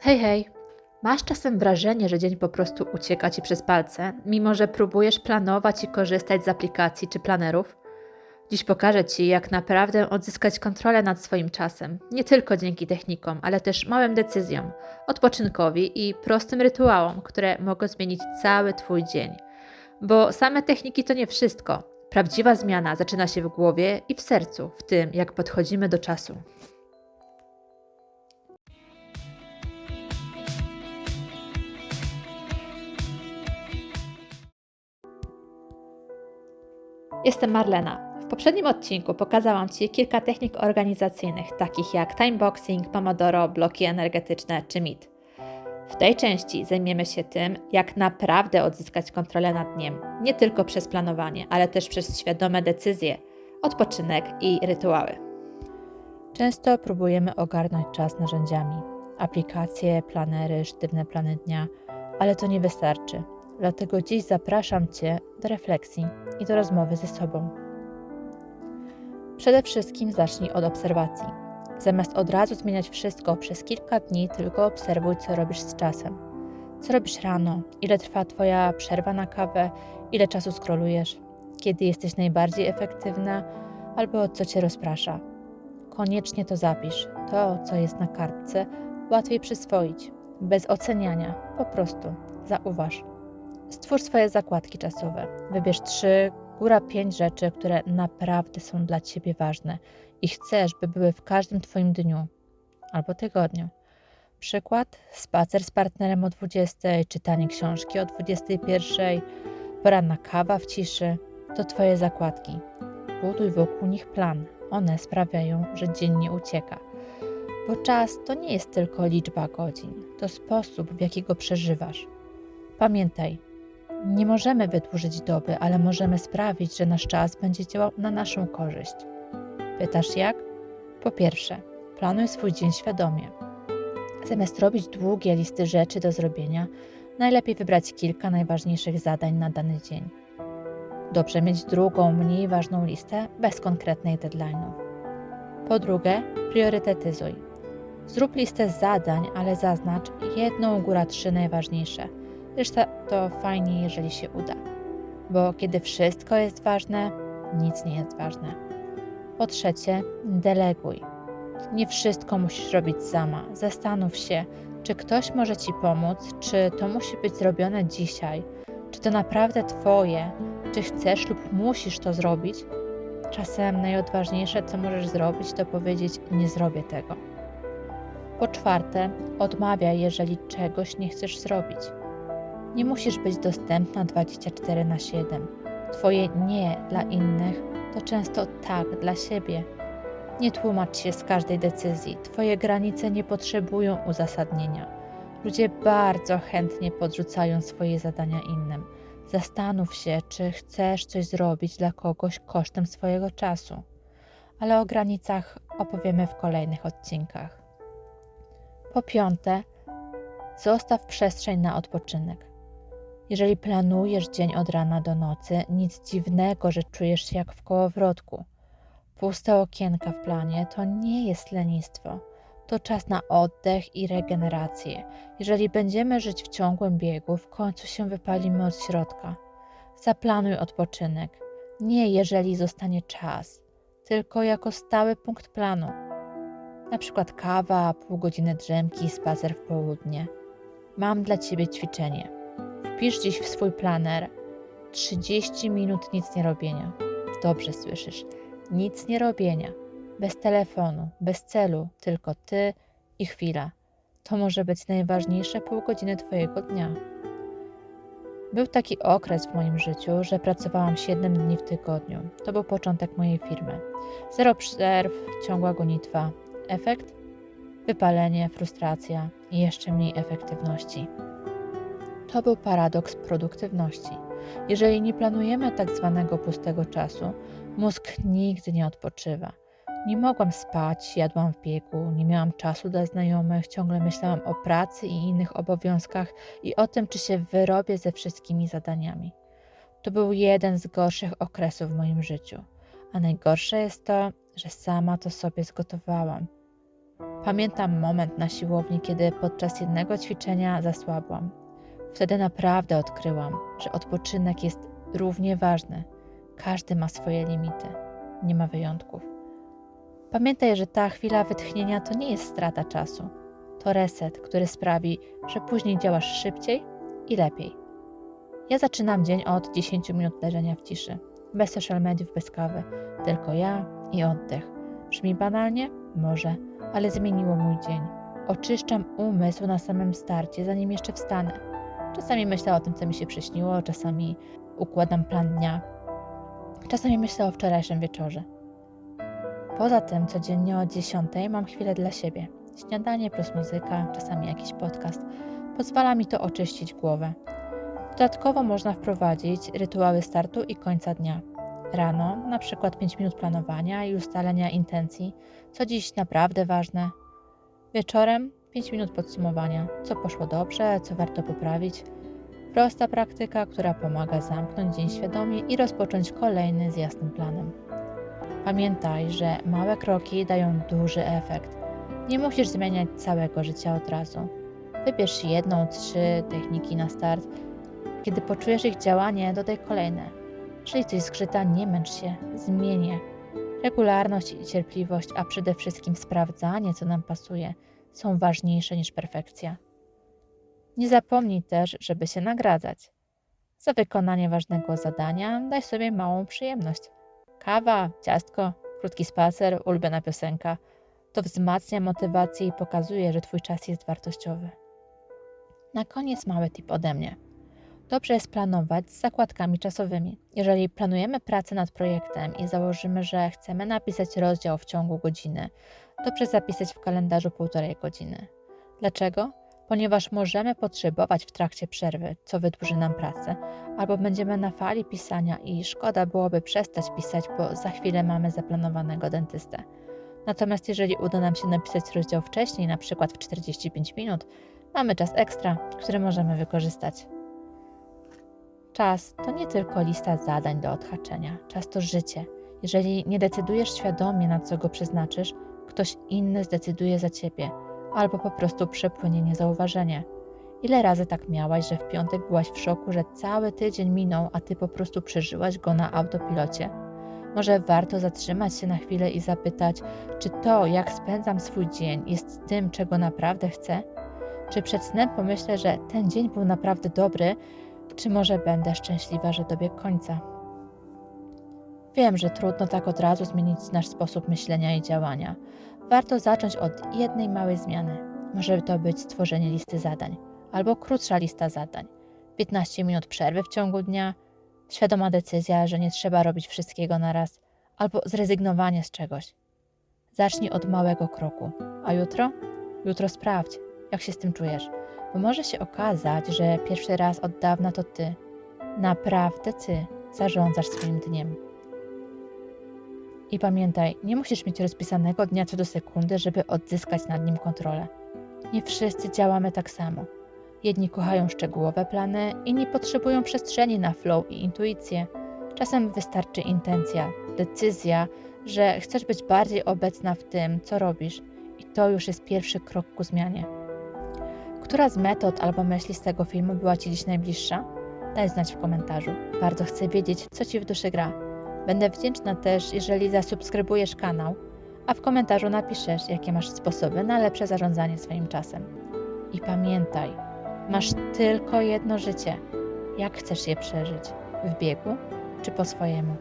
Hej, hej! Masz czasem wrażenie, że dzień po prostu ucieka ci przez palce, mimo że próbujesz planować i korzystać z aplikacji czy planerów? Dziś pokażę ci, jak naprawdę odzyskać kontrolę nad swoim czasem. Nie tylko dzięki technikom, ale też małym decyzjom, odpoczynkowi i prostym rytuałom, które mogą zmienić cały twój dzień. Bo same techniki to nie wszystko. Prawdziwa zmiana zaczyna się w głowie i w sercu, w tym, jak podchodzimy do czasu. Jestem Marlena. W poprzednim odcinku pokazałam Ci kilka technik organizacyjnych, takich jak timeboxing, pomodoro, bloki energetyczne czy MIT. W tej części zajmiemy się tym, jak naprawdę odzyskać kontrolę nad dniem, nie tylko przez planowanie, ale też przez świadome decyzje, odpoczynek i rytuały. Często próbujemy ogarnąć czas narzędziami, aplikacje, planery, sztywne plany dnia, ale to nie wystarczy. Dlatego dziś zapraszam Cię do refleksji i do rozmowy ze sobą. Przede wszystkim zacznij od obserwacji. Zamiast od razu zmieniać wszystko, przez kilka dni tylko obserwuj, co robisz z czasem. Co robisz rano, ile trwa Twoja przerwa na kawę, ile czasu scrollujesz, kiedy jesteś najbardziej efektywna albo co Cię rozprasza. Koniecznie to zapisz. To, co jest na kartce, łatwiej przyswoić, bez oceniania, po prostu zauważ. Stwórz swoje zakładki czasowe. Wybierz 3, góra 5 rzeczy, które naprawdę są dla Ciebie ważne i chcesz, by były w każdym Twoim dniu albo tygodniu. Przykład: spacer z partnerem o 20, czytanie książki o 21, poranna kawa w ciszy. To Twoje zakładki. Buduj wokół nich plan. One sprawiają, że dzień nie ucieka. Bo czas to nie jest tylko liczba godzin, to sposób, w jaki go przeżywasz. Pamiętaj, nie możemy wydłużyć doby, ale możemy sprawić, że nasz czas będzie działał na naszą korzyść. Pytasz jak? Po pierwsze, planuj swój dzień świadomie. Zamiast robić długie listy rzeczy do zrobienia, najlepiej wybrać kilka najważniejszych zadań na dany dzień. Dobrze mieć drugą, mniej ważną listę bez konkretnych deadline'ów. Po drugie, priorytetyzuj. Zrób listę zadań, ale zaznacz 1, góra 3 najważniejsze. Reszta to fajnie, jeżeli się uda. Bo kiedy wszystko jest ważne, nic nie jest ważne. Po trzecie, deleguj. Nie wszystko musisz robić sama. Zastanów się, czy ktoś może Ci pomóc, czy to musi być zrobione dzisiaj, czy to naprawdę Twoje, czy chcesz lub musisz to zrobić. Czasem najodważniejsze, co możesz zrobić, to powiedzieć: nie zrobię tego. Po czwarte, odmawiaj, jeżeli czegoś nie chcesz zrobić. Nie musisz być dostępna 24/7. Twoje nie dla innych to często tak dla siebie. Nie tłumacz się z każdej decyzji. Twoje granice nie potrzebują uzasadnienia. Ludzie bardzo chętnie podrzucają swoje zadania innym. Zastanów się, czy chcesz coś zrobić dla kogoś kosztem swojego czasu. Ale o granicach opowiemy w kolejnych odcinkach. Po piąte, zostaw przestrzeń na odpoczynek. Jeżeli planujesz dzień od rana do nocy, nic dziwnego, że czujesz się jak w kołowrotku. Puste okienka w planie to nie jest lenistwo. To czas na oddech i regenerację. Jeżeli będziemy żyć w ciągłym biegu, w końcu się wypalimy od środka. Zaplanuj odpoczynek. Nie jeżeli zostanie czas, tylko jako stały punkt planu. Na przykład kawa, pół godziny drzemki, spacer w południe. Mam dla Ciebie ćwiczenie. Wpisz dziś w swój planer 30 minut nic nie robienia. Dobrze słyszysz. Nic nie robienia. Bez telefonu, bez celu, tylko Ty i chwila. To może być najważniejsze pół godziny Twojego dnia. Był taki okres w moim życiu, że pracowałam 7 dni w tygodniu. To był początek mojej firmy. 0 przerw, ciągła gonitwa. Efekt? Wypalenie, frustracja i jeszcze mniej efektywności. To był paradoks produktywności. Jeżeli nie planujemy tak zwanego pustego czasu, mózg nigdy nie odpoczywa. Nie mogłam spać, jadłam w biegu, nie miałam czasu dla znajomych, ciągle myślałam o pracy i innych obowiązkach i o tym, czy się wyrobię ze wszystkimi zadaniami. To był jeden z gorszych okresów w moim życiu. A najgorsze jest to, że sama to sobie zgotowałam. Pamiętam moment na siłowni, kiedy podczas jednego ćwiczenia zasłabłam. Wtedy naprawdę odkryłam, że odpoczynek jest równie ważny. Każdy ma swoje limity. Nie ma wyjątków. Pamiętaj, że ta chwila wytchnienia to nie jest strata czasu. To reset, który sprawi, że później działasz szybciej i lepiej. Ja zaczynam dzień od 10 minut leżenia w ciszy. Bez social mediów, bez kawy. Tylko ja i oddech. Brzmi banalnie? Może, ale zmieniło mój dzień. Oczyszczam umysł na samym starcie, zanim jeszcze wstanę. Czasami myślę o tym, co mi się przyśniło, czasami układam plan dnia. Czasami myślę o wczorajszym wieczorze. Poza tym codziennie o 10 mam chwilę dla siebie. Śniadanie plus muzyka, czasami jakiś podcast. Pozwala mi to oczyścić głowę. Dodatkowo można wprowadzić rytuały startu i końca dnia. Rano, na przykład 5 minut planowania i ustalenia intencji, co dziś naprawdę ważne. Wieczorem 5 minut podsumowania, co poszło dobrze, co warto poprawić. Prosta praktyka, która pomaga zamknąć dzień świadomie i rozpocząć kolejny z jasnym planem. Pamiętaj, że małe kroki dają duży efekt. Nie musisz zmieniać całego życia od razu. Wybierz 1, 3 techniki na start. Kiedy poczujesz ich działanie, dodaj kolejne. Jeżeli coś zgrzyta, nie męcz się, zmień je. Regularność i cierpliwość, a przede wszystkim sprawdzanie, co nam pasuje, są ważniejsze niż perfekcja. Nie zapomnij też, żeby się nagradzać. Za wykonanie ważnego zadania daj sobie małą przyjemność. Kawa, ciastko, krótki spacer, ulubiona piosenka. To wzmacnia motywację i pokazuje, że Twój czas jest wartościowy. Na koniec mały tip ode mnie. Dobrze jest planować z zakładkami czasowymi. Jeżeli planujemy pracę nad projektem i założymy, że chcemy napisać rozdział w ciągu godziny, dobrze zapisać w kalendarzu 1,5 godziny. Dlaczego? Ponieważ możemy potrzebować w trakcie przerwy, co wydłuży nam pracę, albo będziemy na fali pisania i szkoda byłoby przestać pisać, bo za chwilę mamy zaplanowanego dentystę. Natomiast jeżeli uda nam się napisać rozdział wcześniej, na przykład w 45 minut, mamy czas ekstra, który możemy wykorzystać. Czas to nie tylko lista zadań do odhaczenia. Czas to życie. Jeżeli nie decydujesz świadomie, na co go przeznaczysz, ktoś inny zdecyduje za ciebie, albo po prostu przepłynie niezauważenie. Ile razy tak miałaś, że w piątek byłaś w szoku, że cały tydzień minął, a ty po prostu przeżyłaś go na autopilocie? Może warto zatrzymać się na chwilę i zapytać, czy to, jak spędzam swój dzień, jest tym, czego naprawdę chcę? Czy przed snem pomyślę, że ten dzień był naprawdę dobry, czy może będę szczęśliwa, że dobiegł końca? Wiem, że trudno tak od razu zmienić nasz sposób myślenia i działania. Warto zacząć od jednej małej zmiany. Może to być stworzenie listy zadań, albo krótsza lista zadań. 15 minut przerwy w ciągu dnia, świadoma decyzja, że nie trzeba robić wszystkiego naraz, albo zrezygnowanie z czegoś. Zacznij od małego kroku. A jutro? Jutro sprawdź, jak się z tym czujesz. Bo może się okazać, że pierwszy raz od dawna to ty, naprawdę ty, zarządzasz swoim dniem. I pamiętaj, nie musisz mieć rozpisanego dnia co do sekundy, żeby odzyskać nad nim kontrolę. Nie wszyscy działamy tak samo. Jedni kochają szczegółowe plany, inni potrzebują przestrzeni na flow i intuicję. Czasem wystarczy intencja, decyzja, że chcesz być bardziej obecna w tym, co robisz, i to już jest pierwszy krok ku zmianie. Która z metod albo myśli z tego filmu była Ci dziś najbliższa? Daj znać w komentarzu. Bardzo chcę wiedzieć, co Ci w duszy gra. Będę wdzięczna też, jeżeli zasubskrybujesz kanał, a w komentarzu napiszesz, jakie masz sposoby na lepsze zarządzanie swoim czasem. I pamiętaj, masz tylko jedno życie. Jak chcesz je przeżyć? W biegu czy po swojemu?